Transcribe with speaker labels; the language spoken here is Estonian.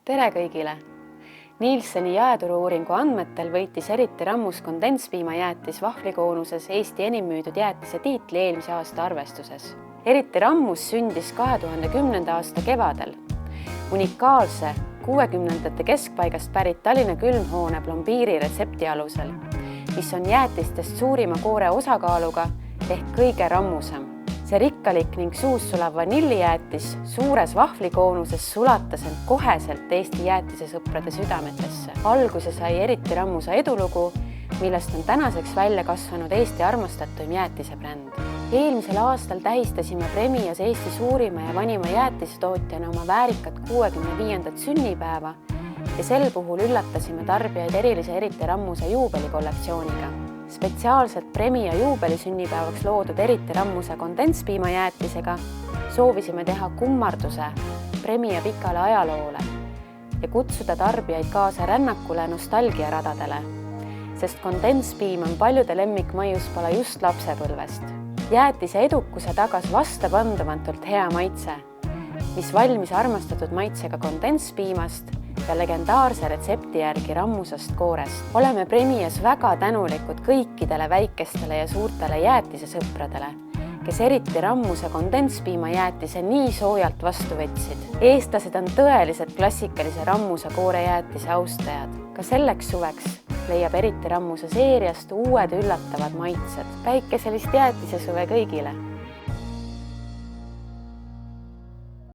Speaker 1: Tere kõigile! Nielseni jaeturu-uuringu andmetel võitis eriti rammus kondenspiimajäätis vahvlikoonuses Eesti enim müüdud jäätise tiitli eelmise aasta arvestuses. Eriti rammus sündis 2010. aasta kevadel. Unikaalse 60ndate keskpaigast pärit Tallinna külmhoone plombiiri retsepti alusel, mis on jäätistest suurima koore osakaaluga ehk kõige rammusam. See rikkalik ning suus sulav vanillijäätis suures vahvlikoonuses sulatas end koheselt Eesti jäätisesõprade südametesse. Alguse sai eriti rammusa edulugu, millest on tänaseks välja kasvanud Eesti armastatuim jäätisebränd. Eelmisel aastal tähistasime Premias Eesti suurima ja vanima jäätistootjana oma väärikat 65. sünnipäeva ja sel puhul üllatasime tarbijaid erilise eriti rammuse juubelikollektsiooniga. Spetsiaalselt Premia juubelisünnipäevaks loodud eriti rammuse kondenspiimajäätisega soovisime teha kummarduse Premia pikale ajaloole ja kutsuda tarbijaid kaasa rännakule nostalgiaradadele, sest kondenspiim on paljude lemmikmaiuspala just lapsepõlvest. Jäätise edukuse tagas vastapandamatult hea maitse, mis valmis armastatud maitsega kondenspiimast ja legendaarse retsepti järgi rammusast koorest. Oleme Premias väga tänulikud kõikidele väikestele ja suurtele jäätisesõpradele, kes eriti rammuse kondenspiimajäätise nii soojalt vastu võtsid. Eestlased on tõelised klassikalise rammuse koorejäätise austajad. Ka selleks suveks leiab eriti rammuse seeriast uued üllatavad maitsed. Päikeselist jäätisesuve kõigile!